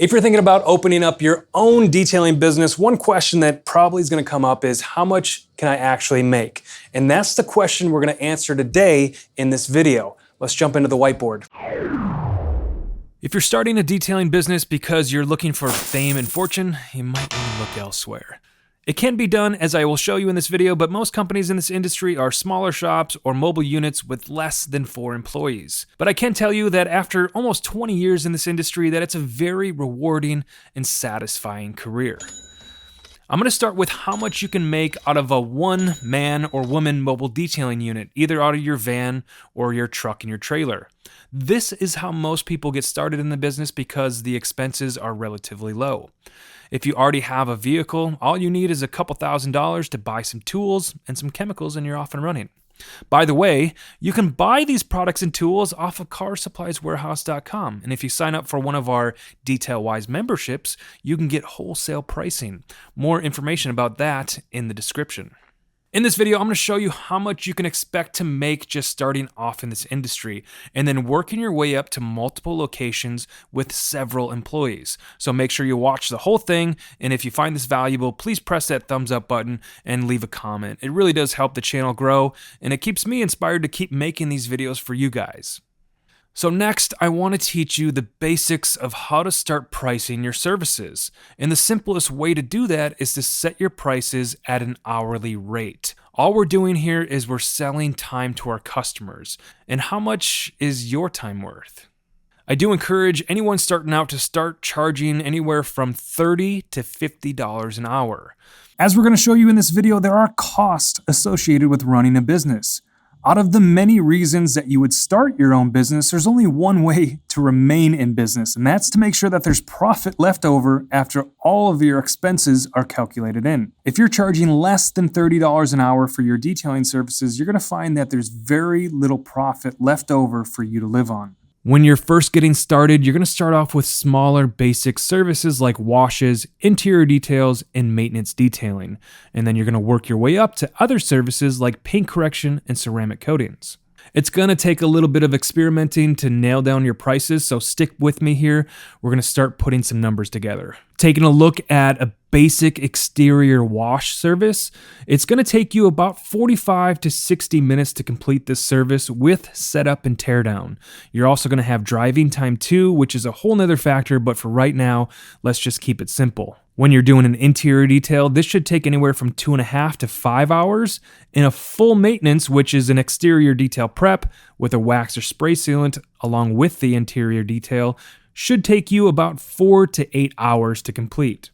If you're thinking about opening up your own detailing business, one question that probably is going to come up is how much can I actually make? And that's the question we're going to answer today in this video. Let's jump into the whiteboard. If you're starting a detailing business because you're looking for fame and fortune, you might want to look elsewhere. It can be done, as I will show you in this video, but most companies in this industry are smaller shops or mobile units with less than 4 employees. But I can tell you that after almost 20 years in this industry, that it's a very rewarding and satisfying career. I'm going to start with how much you can make out of a one-man or woman mobile detailing unit, either out of your van or your truck and your trailer. This is how most people get started in the business because the expenses are relatively low. If you already have a vehicle, all you need is a couple $1,000s to buy some tools and some chemicals and you're off and running. By the way, you can buy these products and tools off of carsupplieswarehouse.com. And if you sign up for one of our Detailwise memberships, you can get wholesale pricing. More information about that in the description. In this video, I'm going to show you how much you can expect to make just starting off in this industry and then working your way up to multiple locations with several employees. So make sure you watch the whole thing, and if you find this valuable, please press that thumbs up button and leave a comment. It really does help the channel grow, and it keeps me inspired to keep making these videos for you guys. So next, I want to teach you the basics of how to start pricing your services. And the simplest way to do that is to set your prices at an hourly rate. All we're doing here is we're selling time to our customers. And how much is your time worth? I do encourage anyone starting out to start charging anywhere from $30 to $50 an hour. As we're going to show you in this video, there are costs associated with running a business. Out of the many reasons that you would start your own business, there's only one way to remain in business, and that's to make sure that there's profit left over after all of your expenses are calculated in. If you're charging less than $30 an hour for your detailing services, you're going to find that there's very little profit left over for you to live on. When you're first getting started, you're going to start off with smaller basic services like washes, interior details, and maintenance detailing. And then you're going to work your way up to other services like paint correction and ceramic coatings. It's going to take a little bit of experimenting to nail down your prices, so stick with me here. We're going to start putting some numbers together. Taking a look at a basic exterior wash service, it's going to take you about 45 to 60 minutes to complete this service with setup and teardown. You're also going to have driving time too, which is a whole nother factor, but for right now, let's just keep it simple. When you're doing an interior detail, this should take anywhere from 2.5 to 5 hours. And a full maintenance, which is an exterior detail prep with a wax or spray sealant along with the interior detail, should take you about 4 to 8 hours to complete.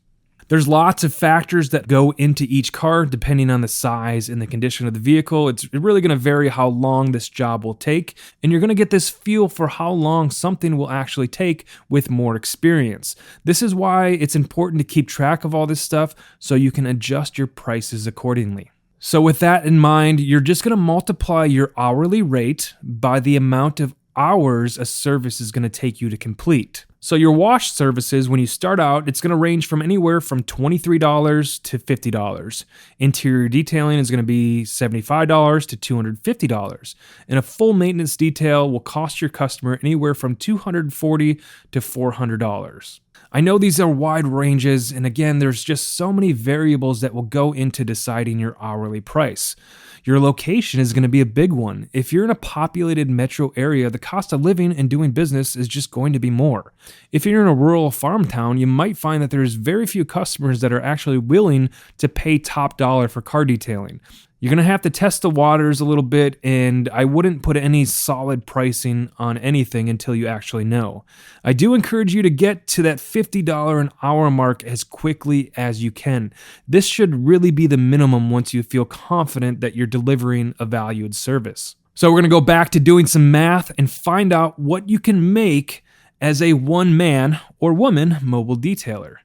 There's lots of factors that go into each car depending on the size and the condition of the vehicle. It's really going to vary how long this job will take, and you're going to get this feel for how long something will actually take with more experience. This is why it's important to keep track of all this stuff so you can adjust your prices accordingly. So with that in mind, you're just going to multiply your hourly rate by the amount of hours a service is going to take you to complete. So your wash services, when you start out, it's going to range from anywhere from $23 to $50. Interior detailing is going to be $75 to $250. And a full maintenance detail will cost your customer anywhere from $240 to $400. I know these are wide ranges, and again, there's just so many variables that will go into deciding your hourly price. Your location is going to be a big one. If you're in a populated metro area, the cost of living and doing business is just going to be more. If you're in a rural farm town, you might find that there's very few customers that are actually willing to pay top dollar for car detailing. You're going to have to test the waters a little bit, and I wouldn't put any solid pricing on anything until you actually know. I do encourage you to get to that $50 an hour mark as quickly as you can. This should really be the minimum once you feel confident that you're delivering a valued service. So we're going to go back to doing some math and find out what you can make as a one-man or woman mobile detailer.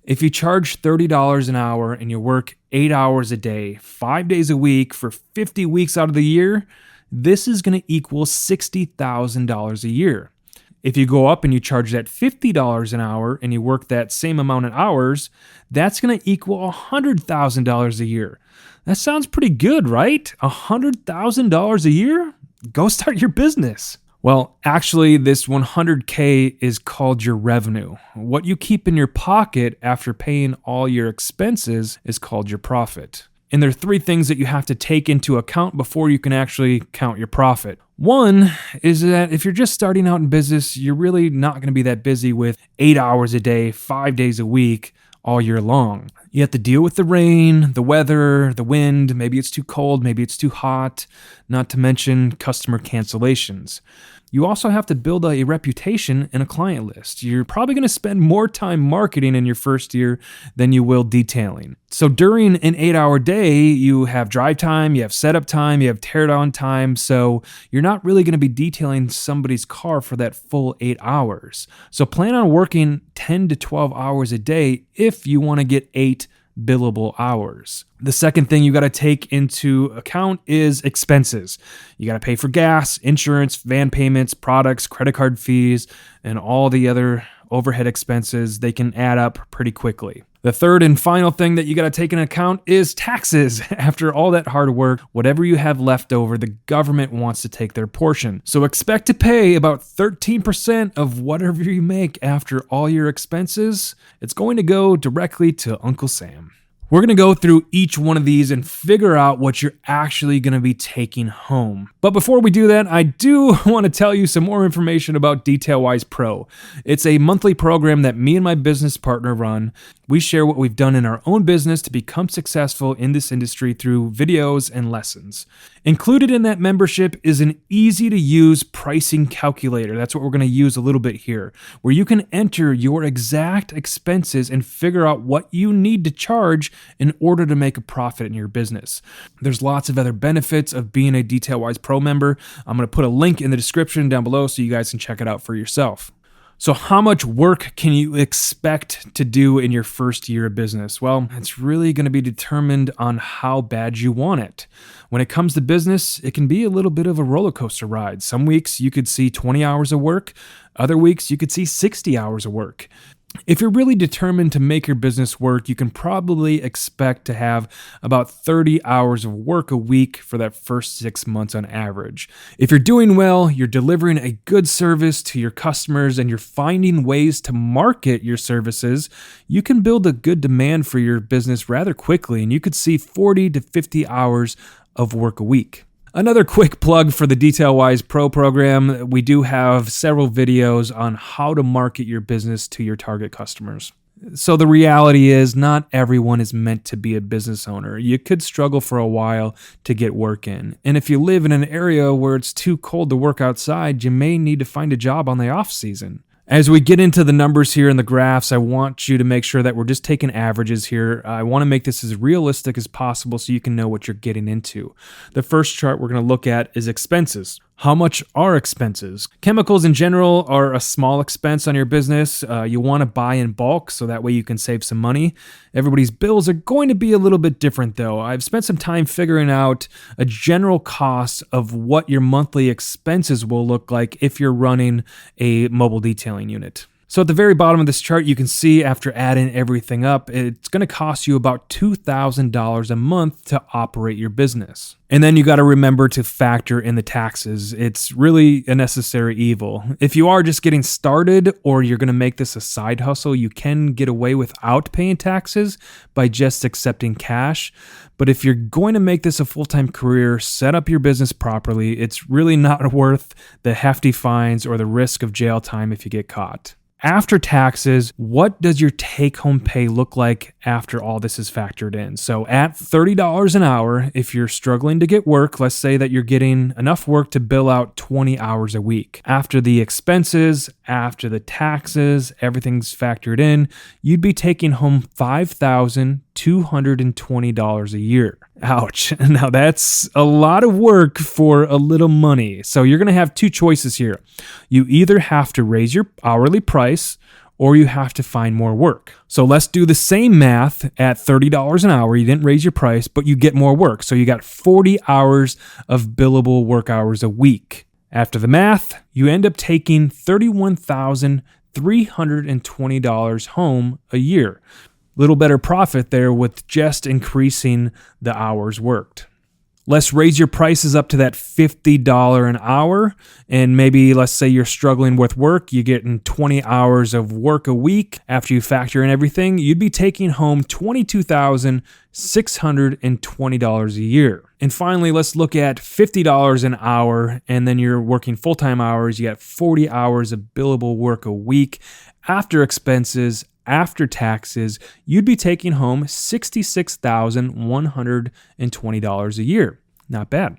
If you charge $30 an hour and you work 8 hours a day, 5 days a week for 50 weeks out of the year, this is going to equal $60,000 a year. If you go up and you charge that $50 an hour and you work that same amount of hours, that's going to equal $100,000 a year. That sounds pretty good, right? $100,000 a year? Go start your business. Well, actually, this 100K is called your revenue. What you keep in your pocket after paying all your expenses is called your profit. And there are three things that you have to take into account before you can actually count your profit. One is that if you're just starting out in business, you're really not going to be that busy with 8 hours a day, 5 days a week, all year long. You have to deal with the rain, the weather, the wind, maybe it's too cold, maybe it's too hot, not to mention customer cancellations. You also have to build a reputation and a client list. You're probably going to spend more time marketing in your first year than you will detailing. So during an 8-hour day, you have drive time, you have setup time, you have teardown time. So you're not really going to be detailing somebody's car for that full 8 hours. So plan on working 10 to 12 hours a day if you want to get 8 billable hours. The second thing you got to take into account is expenses. You got to pay for gas, insurance, van payments, products, credit card fees, and all the other overhead expenses. They can add up pretty quickly. The third and final thing that you got to take into account is taxes. After all that hard work, whatever you have left over, the government wants to take their portion. So expect to pay about 13% of whatever you make after all your expenses. It's going to go directly to Uncle Sam. We're going to go through each one of these and figure out what you're actually going to be taking home. But before we do that, I do want to tell you some more information about Detailwise Pro. It's a monthly program that me and my business partner run. We share what we've done in our own business to become successful in this industry through videos and lessons. Included in that membership is an easy-to-use pricing calculator. That's what we're going to use a little bit here, where you can enter your exact expenses and figure out what you need to charge in order to make a profit in your business. There's lots of other benefits of being a Detailwise Pro member. I'm going to put a link in the description down below so you guys can check it out for yourself. So how much work can you expect to do in your first year of business? Well, it's really going to be determined on how bad you want it. When it comes to business, it can be a little bit of a roller coaster ride. Some weeks you could see 20 hours of work. Other weeks you could see 60 hours of work. If you're really determined to make your business work, you can probably expect to have about 30 hours of work a week for that first 6 months on average. If you're doing well, you're delivering a good service to your customers, and you're finding ways to market your services, you can build a good demand for your business rather quickly, and you could see 40 to 50 hours of work a week. Another quick plug for the Detailwise Pro program. We do have several videos on how to market your business to your target customers. So the reality is not everyone is meant to be a business owner. You could struggle for a while to get work in. And if you live in an area where it's too cold to work outside, you may need to find a job on the off season. As we get into the numbers here in the graphs, I want you to make sure that we're just taking averages here. I want to make this as realistic as possible so you can know what you're getting into. The first chart we're going to look at is expenses. How much are expenses? Chemicals in general are a small expense on your business. You want to buy in bulk so that way you can save some money. Everybody's bills are going to be a little bit different though. I've spent some time figuring out a general cost of what your monthly expenses will look like if you're running a mobile detailing unit. So at the very bottom of this chart, you can see after adding everything up, it's going to cost you about $2,000 a month to operate your business. And then you got to remember to factor in the taxes. It's really a necessary evil. If you are just getting started or you're going to make this a side hustle, you can get away without paying taxes by just accepting cash. But if you're going to make this a full-time career, set up your business properly. It's really not worth the hefty fines or the risk of jail time if you get caught. After taxes, what does your take-home pay look like after all this is factored in? So at $30 an hour, if you're struggling to get work, let's say that you're getting enough work to bill out 20 hours a week. After the expenses, after the taxes, everything's factored in, you'd be taking home $5,220 a year. Ouch. Now that's a lot of work for a little money. So you're going to have two choices here. You either have to raise your hourly price or you have to find more work. So let's do the same math at $30 an hour. You didn't raise your price, but you get more work. So you got 40 hours of billable work hours a week. After the math, you end up taking $31,320 home a year. Little better profit there with just increasing the hours worked. Let's raise your prices up to that $50 an hour. And maybe let's say you're struggling with work. You're getting 20 hours of work a week. After you factor in everything, you'd be taking home $22,620 a year. And finally, let's look at $50 an hour. And then you're working full-time hours. You got 40 hours of billable work a week. After expenses, after taxes, you'd be taking home $66,120 a year. Not bad.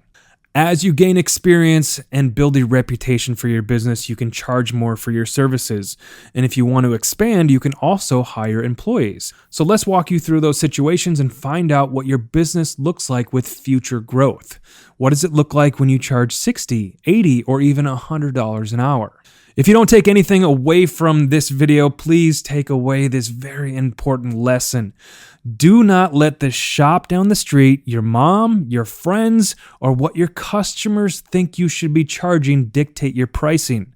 As you gain experience and build a reputation for your business, you can charge more for your services. And if you want to expand, you can also hire employees. So let's walk you through those situations and find out what your business looks like with future growth. What does it look like when you charge $60, $80, or even $100 an hour? If you don't take anything away from this video, please take away this very important lesson. Do not let the shop down the street, your mom, your friends, or what your customers think you should be charging dictate your pricing.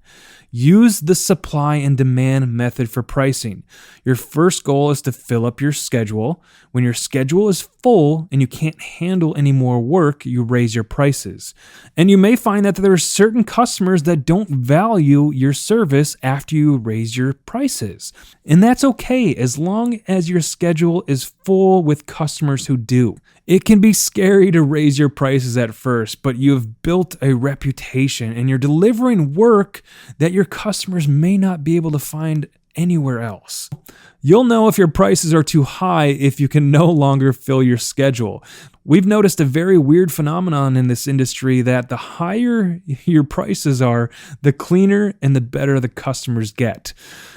Use the supply and demand method for pricing. Your first goal is to fill up your schedule. When your schedule is full and you can't handle any more work, you raise your prices. And you may find that there are certain customers that don't value your service after you raise your prices. And that's okay as long as your schedule is full with customers who do. It can be scary to raise your prices at first, but you have built a reputation and you're delivering work that your customers may not be able to find anywhere else. You'll know if your prices are too high if you can no longer fill your schedule. We've noticed a very weird phenomenon in this industry that the higher your prices are, the cleaner and the better the customers get.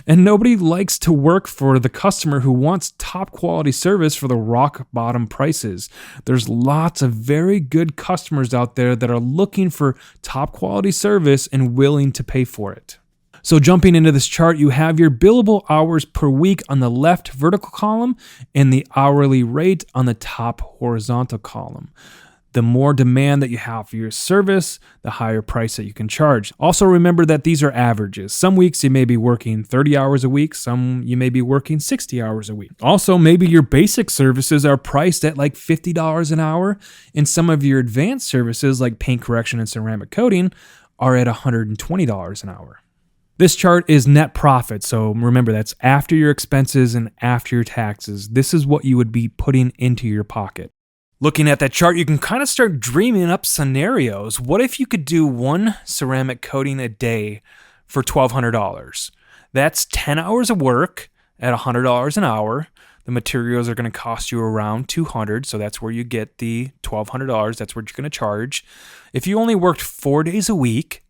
And nobody likes to work for the customer who wants top quality service for the rock bottom prices. There's lots of very good customers out there that are looking for top quality service and willing to pay for it. So jumping into this chart, you have your billable hours per week on the left vertical column and the hourly rate on the top horizontal column. The more demand that you have for your service, the higher price that you can charge. Also remember that these are averages. Some weeks you may be working 30 hours a week, some you may be working 60 hours a week. Also, maybe your basic services are priced at like $50 an hour, and some of your advanced services like paint correction and ceramic coating are at $120 an hour. This chart is net profit, so remember that's after your expenses and after your taxes. This is what you would be putting into your pocket. Looking at that chart, you can kind of start dreaming up scenarios. What if you could do one ceramic coating a day for $1,200? That's 10 hours of work at $100 an hour. The materials are going to cost you around $200, so that's where you get the $1,200. That's what you're going to charge. If you only worked 4 days a week,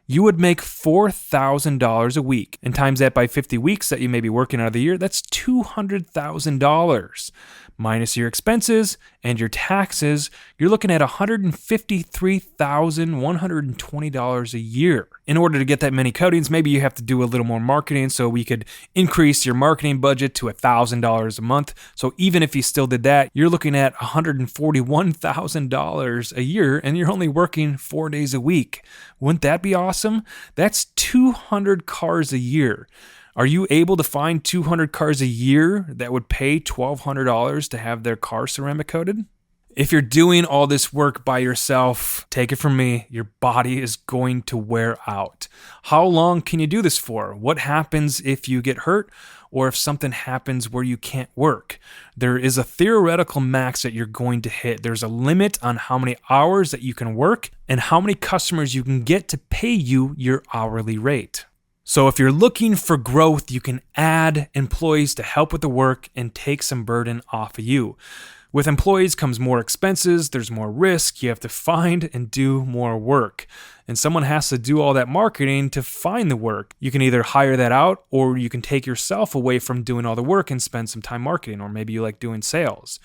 you would make $4,000 a week. And times that by 50 weeks that you may be working out of the year, that's $200,000. Minus your expenses and your taxes, you're looking at $153,120 a year. In order to get that many coatings, maybe you have to do a little more marketing, so we could increase your marketing budget to $1,000 a month. So even if you still did that, you're looking at $141,000 a year, and you're only working 4 days a week. Wouldn't that be awesome? That's 200 cars a year. Are you able to find 200 cars a year that would pay $1,200 to have their car ceramic coated? If you're doing all this work by yourself, take it from me, your body is going to wear out. How long can you do this for? What happens if you get hurt or if something happens where you can't work? There is a theoretical max that you're going to hit. There's a limit on how many hours that you can work and how many customers you can get to pay you your hourly rate. So if you're looking for growth, you can add employees to help with the work and take some burden off of you. With employees comes more expenses, there's more risk, you have to find and do more work. And someone has to do all that marketing to find the work. You can either hire that out or you can take yourself away from doing all the work and spend some time marketing, or maybe you like doing sales.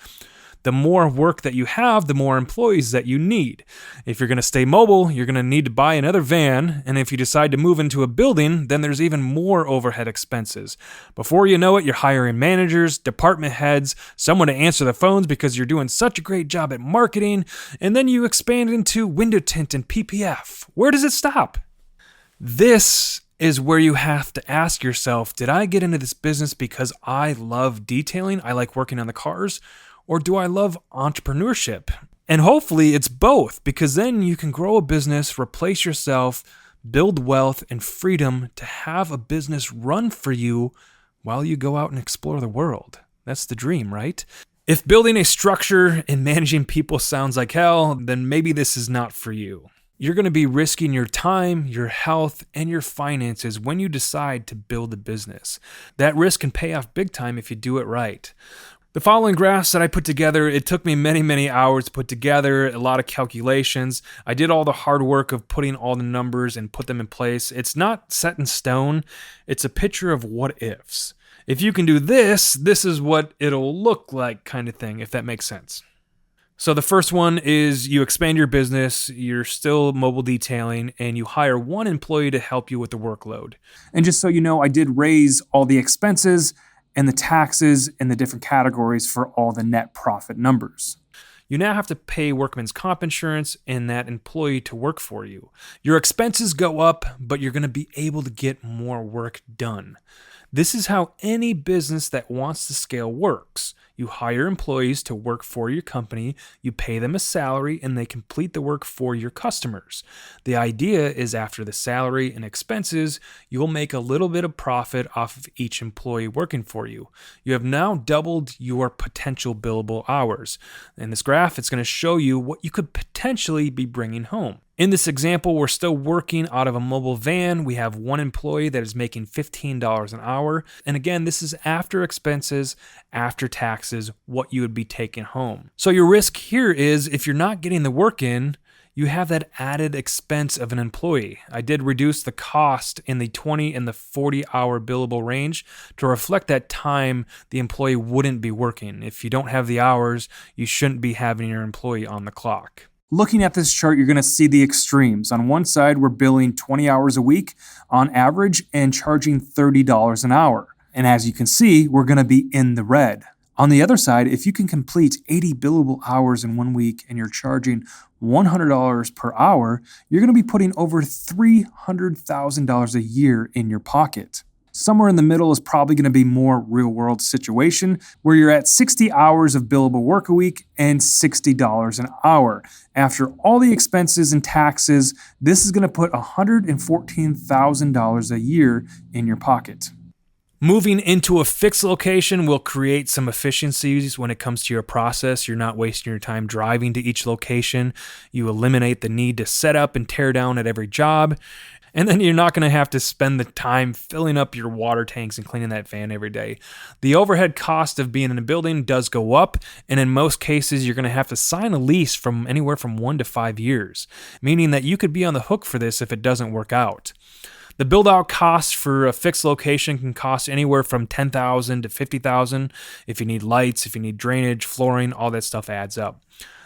The more work that you have, the more employees that you need. If you're going to stay mobile, you're going to need to buy another van. And if you decide to move into a building, then there's even more overhead expenses. Before you know it, you're hiring managers, department heads, someone to answer the phones because you're doing such a great job at marketing. And then you expand into window tint and PPF. Where does it stop? This is where you have to ask yourself, did I get into this business because I love detailing? I like working on the cars? Or do I love entrepreneurship? And hopefully it's both, because then you can grow a business, replace yourself, build wealth and freedom to have a business run for you while you go out and explore the world. That's the dream, right? If building a structure and managing people sounds like hell, then maybe this is not for you. You're going to be risking your time, your health, and your finances when you decide to build a business. That risk can pay off big time if you do it right. The following graphs that I put together, it took me many hours to put together, a lot of calculations. I did all the hard work of putting all the numbers and put them in place. It's not set in stone. It's a picture of what ifs. If you can do this, this is what it'll look like, kind of thing, if that makes sense. So the first one is you expand your business, you're still mobile detailing, and you hire one employee to help you with the workload. And just so you know, I did raise all the expenses and the taxes and the different categories for all the net profit numbers. You now have to pay workman's comp insurance and that employee to work for you. Your expenses go up, but you're going to be able to get more work done. This is how any business that wants to scale works. You hire employees to work for your company, you pay them a salary, and they complete the work for your customers. The idea is after the salary and expenses, you'll make a little bit of profit off of each employee working for you. You have now doubled your potential billable hours. In this graph, it's going to show you what you could potentially be bringing home. In this example, we're still working out of a mobile van. We have one employee that is making $15 an hour. And again, this is after expenses, after taxes, what you would be taking home. So your risk here is if you're not getting the work in, you have that added expense of an employee. I did reduce the cost in the 20 and the 40 hour billable range to reflect that time the employee wouldn't be working. If you don't have the hours, you shouldn't be having your employee on the clock. Looking at this chart, you're going to see the extremes. On one side, we're billing 20 hours a week on average and charging $30 an hour. And as you can see, we're going to be in the red. On the other side, if you can complete 80 billable hours in 1 week and you're charging $100 per hour, you're going to be putting over $300,000 a year in your pocket. Somewhere in the middle is probably going to be more real-world situation where you're at 60 hours of billable work a week and $60 an hour. After all the expenses and taxes, this is going to put $114,000 a year in your pocket. Moving into a fixed location will create some efficiencies when it comes to your process. You're not wasting your time driving to each location. You eliminate the need to set up and tear down at every job. And then you're not going to have to spend the time filling up your water tanks and cleaning that van every day. The overhead cost of being in a building does go up, and in most cases, you're going to have to sign a lease from anywhere from 1 to 5 years, meaning that you could be on the hook for this if it doesn't work out. The build-out cost for a fixed location can cost anywhere from $10,000 to $50,000. If you need lights, if you need drainage, flooring, all that stuff adds up.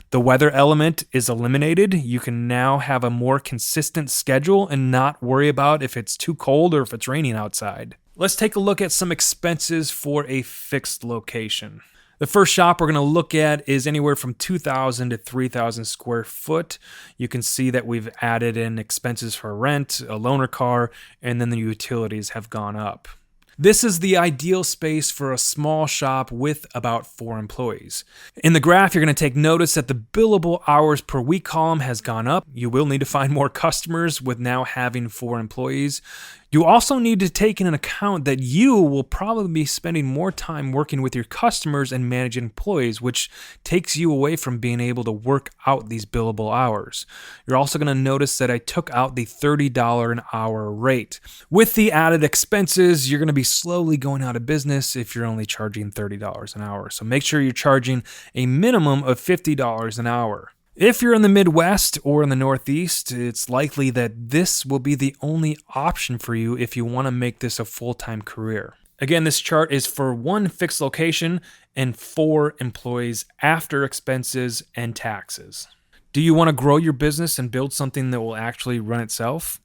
The weather element is eliminated. You can now have a more consistent schedule and not worry about if it's too cold or if it's raining outside. Let's take a look at some expenses for a fixed location. The first shop we're going to look at is anywhere from 2,000 to 3,000 square foot. You can see that we've added in expenses for rent, a loaner car, and then the utilities have gone up. This is the ideal space for a small shop with about 4 employees. In the graph, you're going to take notice that the billable hours per week column has gone up. You will need to find more customers with now having 4 employees. You also need to take into account that you will probably be spending more time working with your customers and managing employees, which takes you away from being able to work out these billable hours. You're also going to notice that I took out the $30 an hour rate. With the added expenses, you're going to be slowly going out of business if you're only charging $30 an hour. So make sure you're charging a minimum of $50 an hour. If you're in the Midwest or in the Northeast, it's likely that this will be the only option for you if you want to make this a full-time career. Again, this chart is for one fixed location and 4 employees after expenses and taxes. Do you want to grow your business and build something that will actually run itself?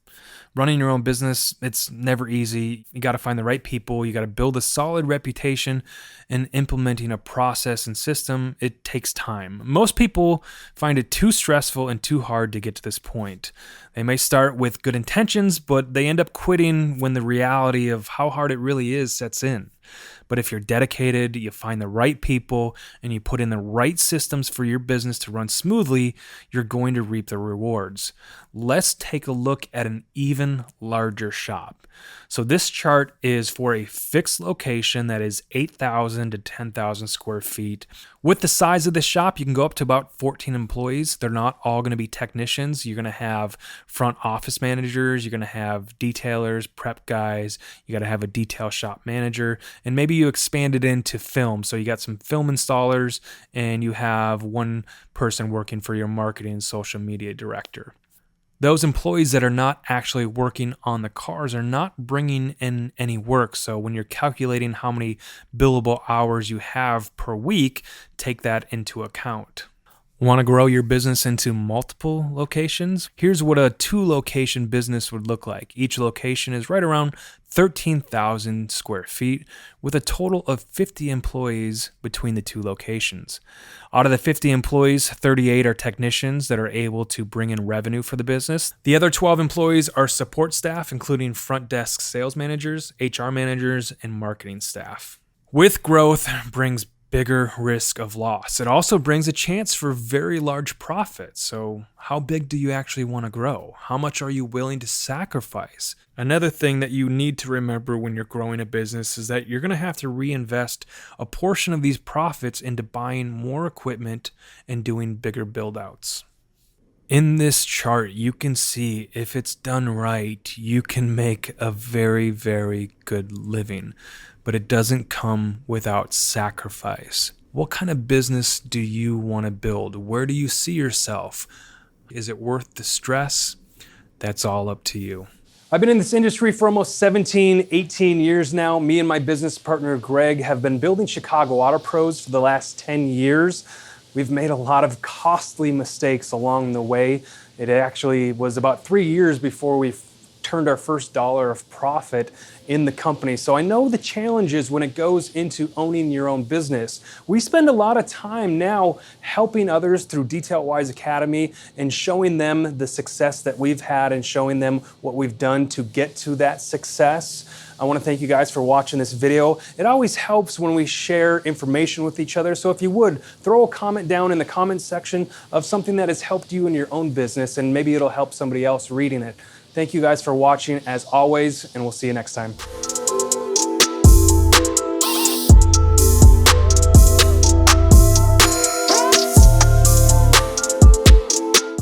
Running your own business, it's never easy. You got to find the right people. You got to build a solid reputation, and implementing a process and system, it takes time. Most people find it too stressful and too hard to get to this point. They may start with good intentions, but they end up quitting when the reality of how hard it really is sets in. But if you're dedicated, you find the right people, and you put in the right systems for your business to run smoothly, you're going to reap the rewards. Let's take a look at an even larger shop. So this chart is for a fixed location that is 8,000 to 10,000 square feet. With the size of the shop, you can go up to about 14 employees. They're not all going to be technicians. You're going to have front office managers, you're going to have detailers, prep guys, you got to have a detail shop manager, and maybe you expand it into film. So you got some film installers, and you have one person working for your marketing and social media director. Those employees that are not actually working on the cars are not bringing in any work. So when you're calculating how many billable hours you have per week, take that into account. Want to grow your business into multiple locations? Here's what a 2-location business would look like. Each location is right around 13,000 square feet with a total of 50 employees between the 2 locations. Out of the 50 employees, 38 are technicians that are able to bring in revenue for the business. The other 12 employees are support staff, including front desk sales managers, HR managers, and marketing staff. With growth brings bigger risk of loss. It also brings a chance for very large profits. So how big do you actually want to grow? How much are you willing to sacrifice? Another thing that you need to remember when you're growing a business is that you're going to have to reinvest a portion of these profits into buying more equipment and doing bigger build-outs. In this chart, you can see if it's done right, you can make a very, very good living. But it doesn't come without sacrifice. What kind of business do you want to build? Where do you see yourself? Is it worth the stress? That's all up to you. I've been in this industry for almost 17, 18 years now. Me and my business partner, Greg, have been building Chicago Auto Pros for the last 10 years. We've made a lot of costly mistakes along the way. It actually was about 3 years before we turned our first dollar of profit in the company. So I know the challenges when it goes into owning your own business. We spend a lot of time now helping others through Detailwise Academy and showing them the success that we've had and showing them what we've done to get to that success. I want to thank you guys for watching this video. It always helps when we share information with each other. So if you would, throw a comment down in the comment section of something that has helped you in your own business, and maybe it'll help somebody else reading it. Thank you guys for watching as always, and we'll see you next time.